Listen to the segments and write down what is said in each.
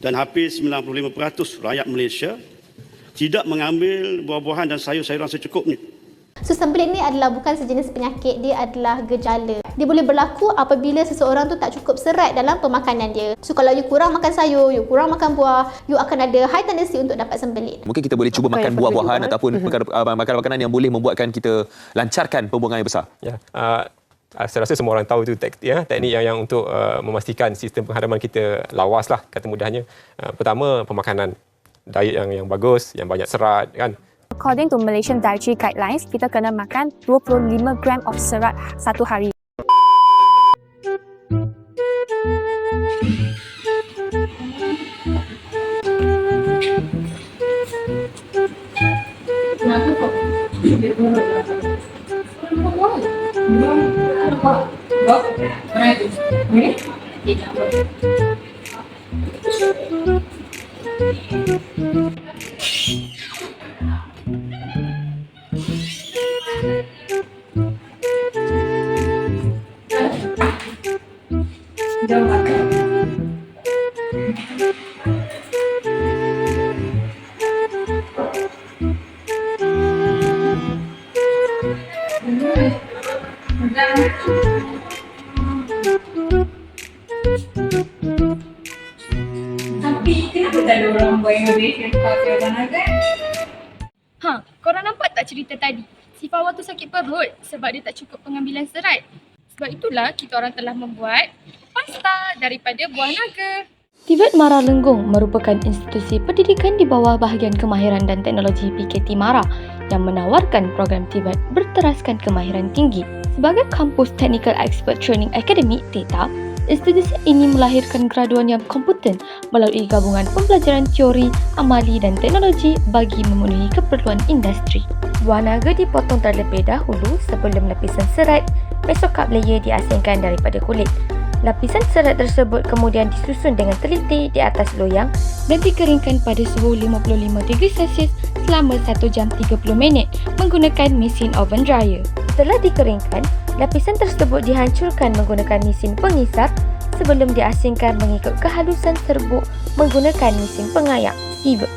dan hampir 95% rakyat Malaysia tidak mengambil buah-buahan dan sayur-sayuran secukupnya. So sembelit ni adalah bukan sejenis penyakit, dia adalah gejala. Dia boleh berlaku apabila seseorang tu tak cukup serat dalam pemakanan dia. So kalau you kurang makan sayur, you kurang makan buah, you akan ada high tendency untuk dapat sembelit. Mungkin kita boleh cuba makan buah-buahan ataupun makanan-makanan yang boleh membuatkan kita lancarkan pembuangan yang besar. Ya. Saya rasa semua orang tahu itu teknik yang untuk memastikan sistem penghadaman kita lawas lah, kata mudahnya. Pertama, pemakanan. Diet yang bagus, yang banyak serat kan. According to Malaysian Dietary Guidelines, kita kena makan 25 gram of serat satu hari. Tapi kenapa tak ada orang buat innovation pakai olahraga? Korang nampak tak cerita tadi? Si Fawaz tu sakit perut sebab dia tak cukup pengambilan serat. Sebab itulah kita orang telah membuat pasta daripada buah naga. TVET Mara Lenggong merupakan institusi pendidikan di bawah bahagian kemahiran dan teknologi PKT Mara yang menawarkan program TVET berteraskan kemahiran tinggi. Sebagai kampus Technical Expert Training Academy TETA, institusi ini melahirkan graduan yang kompeten melalui gabungan pembelajaran teori, amali dan teknologi bagi memenuhi keperluan industri. Buah naga dipotong terlebih dahulu sebelum lapisan serat mesokarp layer diasingkan daripada kulit. Lapisan serat tersebut kemudian disusun dengan teliti di atas loyang dan dikeringkan pada suhu 55°C selama 1 jam 30 minit menggunakan mesin oven dryer. Setelah dikeringkan, lapisan tersebut dihancurkan menggunakan mesin pengisap sebelum diasingkan mengikut kehalusan serbuk menggunakan mesin pengayak sieve.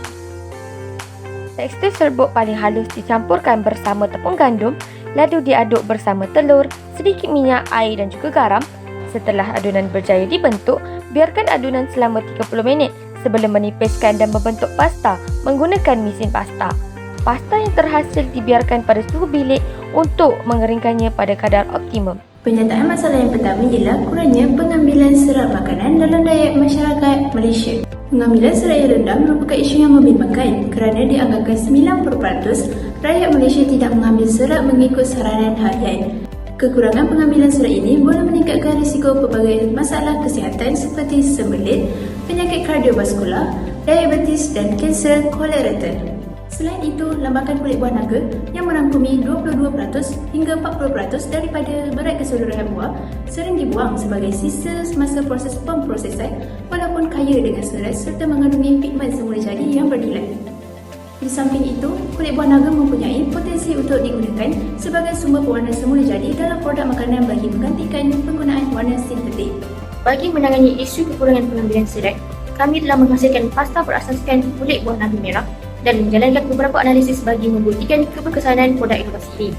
Tekstur serbuk paling halus dicampurkan bersama tepung gandum, lalu diaduk bersama telur, sedikit minyak, air dan juga garam. Setelah adunan berjaya dibentuk, biarkan adunan selama 30 minit sebelum menipiskan dan membentuk pasta menggunakan mesin pasta. Pasta yang terhasil dibiarkan pada suhu bilik untuk mengeringkannya pada kadar optimum. Penyataan masalah yang pertama ialah kurangnya pengambilan serat makanan dalam diet masyarakat Malaysia. Pengambilan serat yang rendah merupakan isu yang membimbangkan kerana dianggapkan 90% rakyat Malaysia tidak mengambil serat mengikut saranan harian. Kekurangan pengambilan serat ini boleh meningkatkan risiko pelbagai masalah kesihatan seperti sembelit, penyakit kardiovaskular, diabetes dan kanser kolorektal. Selain itu, lambakan kulit buah naga yang merangkumi 22% hingga 40% daripada berat keseluruhan buah sering dibuang sebagai sisa semasa proses pemprosesan walaupun kaya dengan serat serta mengandungi pigmen semula jadi yang bernilai. Di samping itu, kulit buah naga mempunyai potensi untuk digunakan sebagai sumber pewarna semula jadi dalam produk makanan bagi menggantikan penggunaan warna sintetik. Bagi menangani isu kekurangan pengambilan serat, kami telah menghasilkan pasta berasaskan kulit buah naga merah dan menjalankan beberapa analisis bagi membuktikan keberkesanan produk inovasi ini.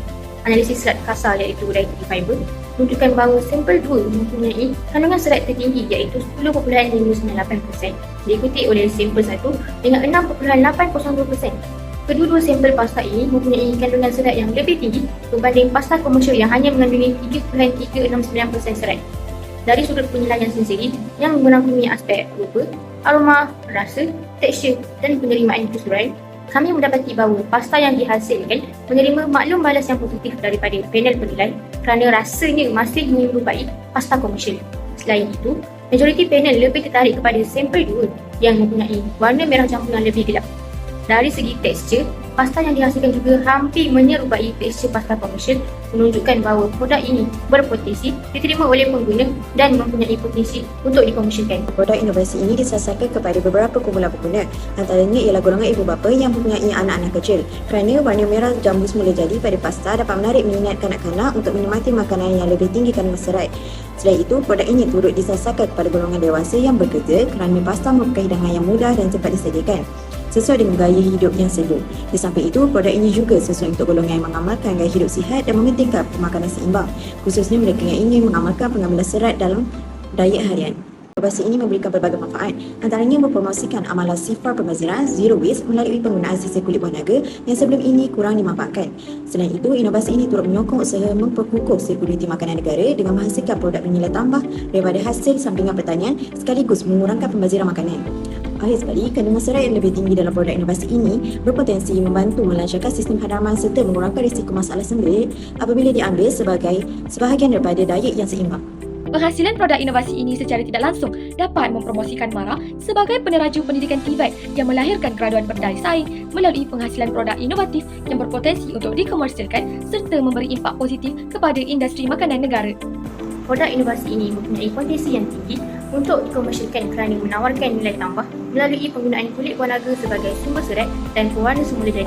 Analisis serat kasar iaitu dietary fiber menunjukkan bahawa sampel 2 mempunyai kandungan serat tertinggi iaitu 10.598%, diikuti oleh sampel 1 dengan 6.802%. Kedua-dua sampel pasta ini mempunyai kandungan serat yang lebih tinggi berbanding pasta komersial yang hanya mengandungi 3.369% serat. Dari sudut penilaian sendiri yang merangkumi aspek rupa, aroma, rasa, tekstur dan penerimaan keseluruhan, kami mendapati bahawa pasta yang dihasilkan menerima maklum balas yang positif daripada panel penilai kerana rasanya masih menyerupai pasta komersial. Selain itu, majoriti panel lebih tertarik kepada sampel 2 yang mempunyai warna merah campur yang lebih gelap. Dari segi tekstur, pasta yang dihasilkan juga hampir menyerupai tekstur pasta komersial, menunjukkan bahawa produk ini berpotensi diterima oleh pengguna dan mempunyai potensi untuk dikomersialkan. Produk inovasi ini disasarkan kepada beberapa kumpulan pengguna, antaranya ialah golongan ibu bapa yang mempunyai anak-anak kecil, kerana warna merah jambu semula jadi pada pasta dapat menarik minat kanak-kanak untuk menikmati makanan yang lebih tinggi kandungan serat. Selain itu, produk ini turut disasarkan kepada golongan dewasa yang bekerja kerana pasta merupakan hidangan yang mudah dan cepat disediakan, sesuai dengan gaya hidup yang sejuk. Di samping itu, produk ini juga sesuai untuk golongan yang mengamalkan gaya hidup sihat dan mementingkan pemakanan seimbang, khususnya mereka yang ingin mengamalkan pengambilan serat dalam diet harian. Inovasi ini memberikan berbagai manfaat, antaranya mempromosikan amalan sifar pembaziran zero waste melalui penggunaan sisa kulit buah naga yang sebelum ini kurang dimanfaatkan. Selain itu, inovasi ini turut menyokong usaha memperkukuh sekuriti makanan negara dengan menghasilkan produk bernilai tambah daripada hasil sampingan pertanian sekaligus mengurangkan pembaziran makanan. Akhir sekali, kandungan serat yang lebih tinggi dalam produk inovasi ini berpotensi membantu melancarkan sistem hadaman serta mengurangkan risiko masalah sembelit apabila diambil sebagai sebahagian daripada diet yang seimbang. Penghasilan produk inovasi ini secara tidak langsung dapat mempromosikan MARA sebagai peneraju pendidikan TVET yang melahirkan graduan berdaya saing melalui penghasilan produk inovatif yang berpotensi untuk dikomersialkan serta memberi impak positif kepada industri makanan negara. Produk inovasi ini mempunyai potensi yang tinggi untuk dikomersialkan kerana menawarkan nilai tambah melalui penggunaan kulit buah naga sebagai sumber serat dan pewarna semula jadi.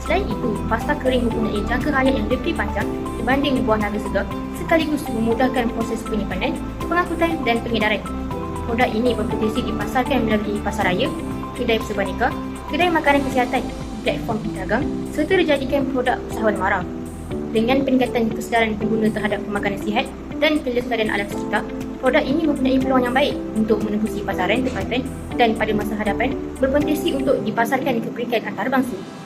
Selain itu, pasta kering mempunyai jangka hayat yang lebih panjang dibanding buah naga segar, sekaligus memudahkan proses penyimpanan, pengangkutan dan pengedaran. Produk ini berpotensi dipasarkan melalui pasaraya, kedai persebanika, kedai makanan kesihatan, platform pedagang serta dijadikan produk usahawan MARA. Dengan peningkatan kesedaran pengguna terhadap pemakanan sihat dan kelestarian alam sekitar, produk ini mempunyai peluang yang baik untuk menembusi pasaran tempatan dan pada masa hadapan berpotensi untuk dipasarkan ke peringkat antarabangsa.